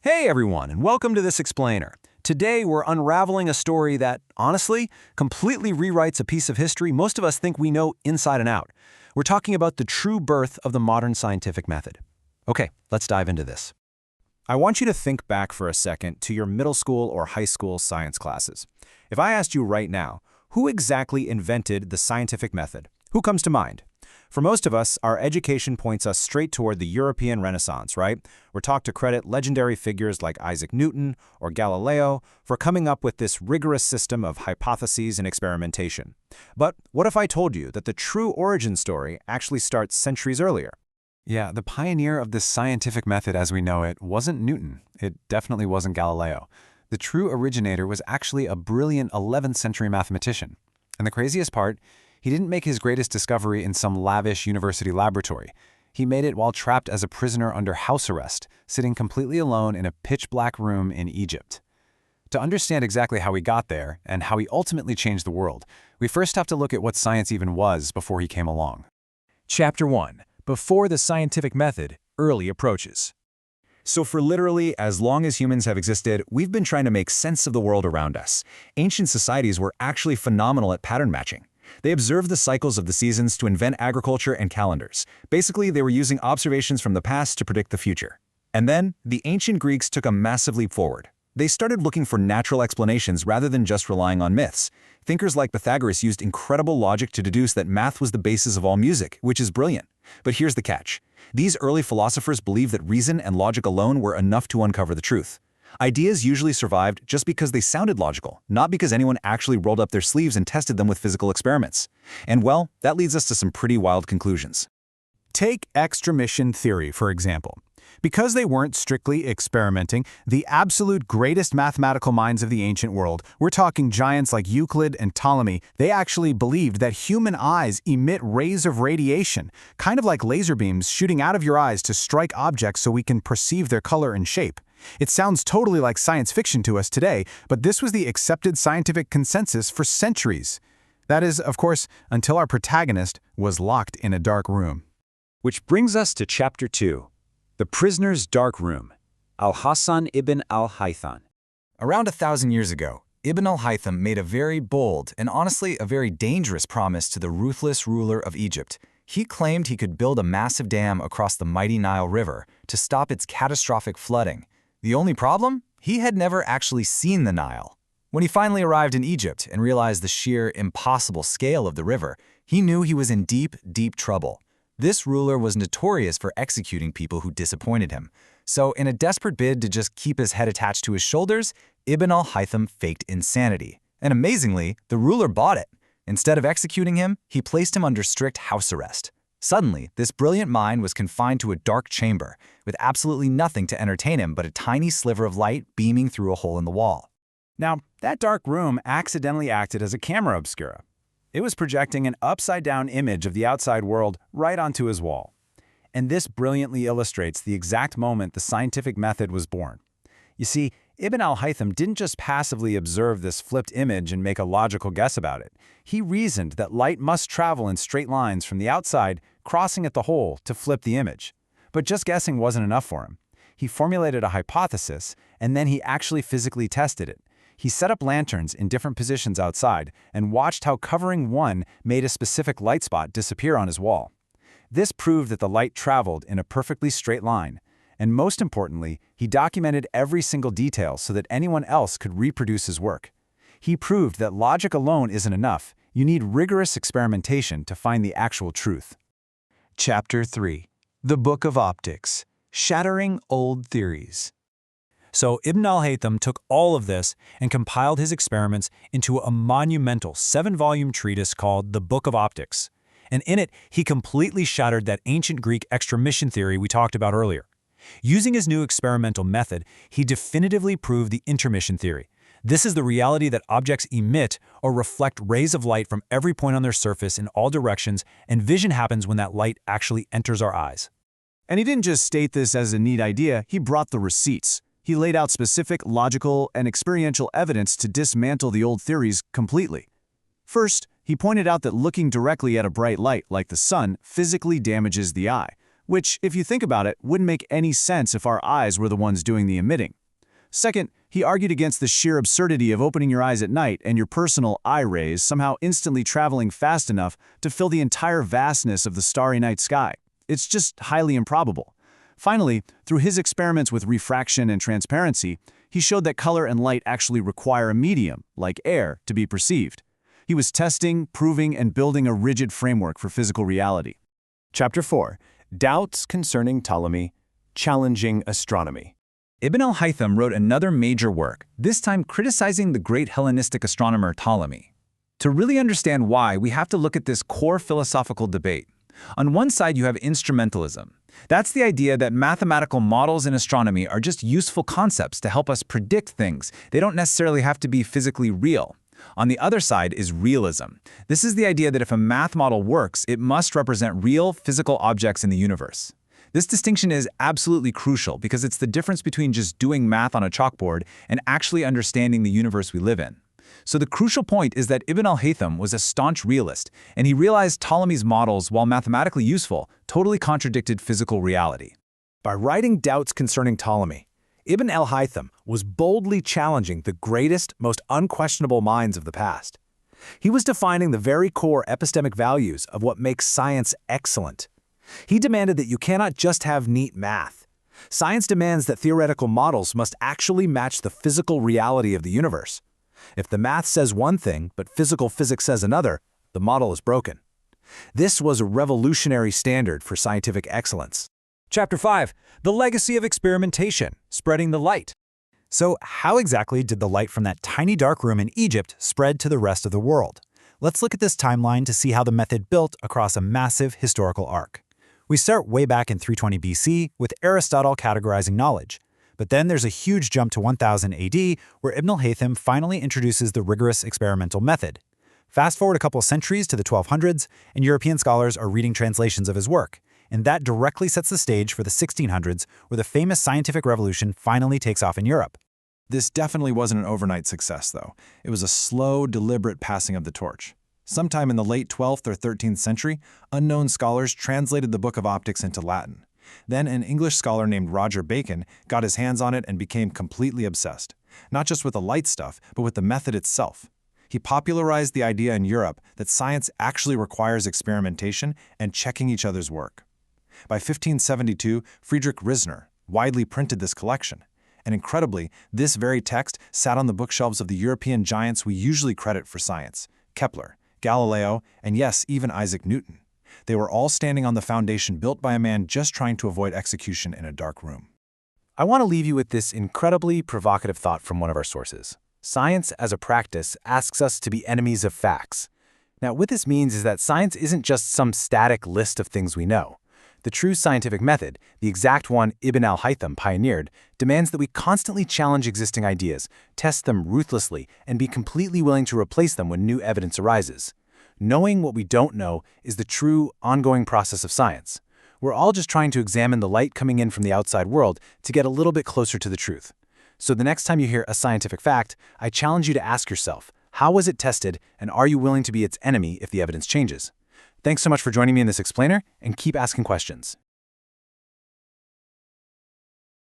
Hey everyone, and welcome to This Explainer. Today we're unraveling a story that, honestly, completely rewrites a piece of history most of us think we know inside and out. We're talking about the true birth of the modern scientific method. Okay, let's dive into this. I want you to think back for a second to your middle school or high school science classes. If I asked you right now, who exactly invented the scientific method? Who comes to mind? For most of us, our education points us straight toward the European Renaissance, right? We're taught to credit legendary figures like Isaac Newton or Galileo for coming up with this rigorous system of hypotheses and experimentation. But what if I told you that the true origin story actually starts centuries earlier? Yeah, the pioneer of this scientific method as we know it wasn't Newton. It definitely wasn't Galileo. The true originator was actually a brilliant 11th century mathematician. And the craziest part, he didn't make his greatest discovery in some lavish university laboratory. He made it while trapped as a prisoner under house arrest, sitting completely alone in a pitch-black room in Egypt. To understand exactly how he got there, and how he ultimately changed the world, we first have to look at what science even was before he came along. Chapter 1. Before the scientific method, early approaches. So for literally as long as humans have existed, we've been trying to make sense of the world around us. Ancient societies were actually phenomenal at pattern matching. They observed the cycles of the seasons to invent agriculture and calendars. Basically, they were using observations from the past to predict the future. And then, the ancient Greeks took a massive leap forward. They started looking for natural explanations rather than just relying on myths. Thinkers like Pythagoras used incredible logic to deduce that math was the basis of all music, which is brilliant. But here's the catch. These early philosophers believed that reason and logic alone were enough to uncover the truth. Ideas usually survived just because they sounded logical, not because anyone actually rolled up their sleeves and tested them with physical experiments. And well, that leads us to some pretty wild conclusions. Take extramission theory, for example. Because they weren't strictly experimenting, the absolute greatest mathematical minds of the ancient world, we're talking giants like Euclid and Ptolemy, they actually believed that human eyes emit rays of radiation, kind of like laser beams shooting out of your eyes to strike objects so we can perceive their color and shape. It sounds totally like science fiction to us today, but this was the accepted scientific consensus for centuries. That is, of course, until our protagonist was locked in a dark room. Which brings us to Chapter 2. The Prisoner's Dark Room. Alhazen ibn al-Haytham. Around 1,000 years ago, Ibn al-Haytham made a very bold and honestly a very dangerous promise to the ruthless ruler of Egypt. He claimed he could build a massive dam across the mighty Nile River to stop its catastrophic flooding. The only problem? He had never actually seen the Nile. When he finally arrived in Egypt and realized the sheer impossible scale of the river, he knew he was in deep, deep trouble. This ruler was notorious for executing people who disappointed him. So in a desperate bid to just keep his head attached to his shoulders, Ibn al-Haytham faked insanity. And amazingly, the ruler bought it. Instead of executing him, he placed him under strict house arrest. Suddenly, this brilliant mind was confined to a dark chamber, with absolutely nothing to entertain him but a tiny sliver of light beaming through a hole in the wall. Now, that dark room accidentally acted as a camera obscura. It was projecting an upside-down image of the outside world right onto his wall. And this brilliantly illustrates the exact moment the scientific method was born. You see, Ibn al-Haytham didn't just passively observe this flipped image and make a logical guess about it. He reasoned that light must travel in straight lines from the outside, crossing at the hole to flip the image. But just guessing wasn't enough for him. He formulated a hypothesis, and then he actually physically tested it. He set up lanterns in different positions outside and watched how covering one made a specific light spot disappear on his wall. This proved that the light traveled in a perfectly straight line. And most importantly, he documented every single detail so that anyone else could reproduce his work. He proved that logic alone isn't enough. You need rigorous experimentation to find the actual truth. Chapter 3. The Book of Optics. Shattering Old Theories. So Ibn al-Haytham took all of this and compiled his experiments into a monumental 7-volume treatise called The Book of Optics. And in it, he completely shattered that ancient Greek extramission theory we talked about earlier. Using his new experimental method, he definitively proved the intermission theory. This is the reality that objects emit or reflect rays of light from every point on their surface in all directions, and vision happens when that light actually enters our eyes. And he didn't just state this as a neat idea, he brought the receipts. He laid out specific, logical, and experiential evidence to dismantle the old theories completely. First, he pointed out that looking directly at a bright light like the sun physically damages the eye. which, if you think about it, wouldn't make any sense if our eyes were the ones doing the emitting. Second, he argued against the sheer absurdity of opening your eyes at night and your personal eye rays somehow instantly traveling fast enough to fill the entire vastness of the starry night sky. It's just highly improbable. Finally, through his experiments with refraction and transparency, he showed that color and light actually require a medium, like air, to be perceived. He was testing, proving, and building a rigid framework for physical reality. Chapter 4. Doubts Concerning Ptolemy, Challenging Astronomy. Ibn al-Haytham wrote another major work, this time criticizing the great Hellenistic astronomer Ptolemy. To really understand why, we have to look at this core philosophical debate. On one side, you have instrumentalism. That's the idea that mathematical models in astronomy are just useful concepts to help us predict things. They don't necessarily have to be physically real. On the other side is realism. This is the idea that if a math model works, it must represent real, physical objects in the universe. This distinction is absolutely crucial because it's the difference between just doing math on a chalkboard and actually understanding the universe we live in. So the crucial point is that Ibn al-Haytham was a staunch realist, and he realized Ptolemy's models, while mathematically useful, totally contradicted physical reality. By writing Doubts Concerning Ptolemy, Ibn al-Haytham was boldly challenging the greatest, most unquestionable minds of the past. He was defining the very core epistemic values of what makes science excellent. He demanded that you cannot just have neat math. Science demands that theoretical models must actually match the physical reality of the universe. If the math says one thing, but physical physics says another, the model is broken. This was a revolutionary standard for scientific excellence. Chapter 5. The Legacy of Experimentation, Spreading the Light. So how exactly did the light from that tiny dark room in Egypt spread to the rest of the world? Let's look at this timeline to see how the method built across a massive historical arc. We start way back in 320 BC with Aristotle categorizing knowledge. But then there's a huge jump to 1000 AD, where Ibn al-Haytham finally introduces the rigorous experimental method. Fast forward a couple of centuries to the 1200s, and European scholars are reading translations of his work. And that directly sets the stage for the 1600s, where the famous scientific revolution finally takes off in Europe. This definitely wasn't an overnight success, though. It was a slow, deliberate passing of the torch. Sometime in the late 12th or 13th century, unknown scholars translated the Book of Optics into Latin. Then an English scholar named Roger Bacon got his hands on it and became completely obsessed, not just with the light stuff, but with the method itself. He popularized the idea in Europe that science actually requires experimentation and checking each other's work. By 1572, Friedrich Risner widely printed this collection. And incredibly, this very text sat on the bookshelves of the European giants we usually credit for science: Kepler, Galileo, and yes, even Isaac Newton. They were all standing on the foundation built by a man just trying to avoid execution in a dark room. I want to leave you with this incredibly provocative thought from one of our sources. Science as a practice asks us to be enemies of facts. Now, what this means is that science isn't just some static list of things we know. The true scientific method, the exact one Ibn al-Haytham pioneered, demands that we constantly challenge existing ideas, test them ruthlessly, and be completely willing to replace them when new evidence arises. Knowing what we don't know is the true, ongoing process of science. We're all just trying to examine the light coming in from the outside world to get a little bit closer to the truth. So the next time you hear a scientific fact, I challenge you to ask yourself, how was it tested, and are you willing to be its enemy if the evidence changes? Thanks so much for joining me in this explainer, and keep asking questions.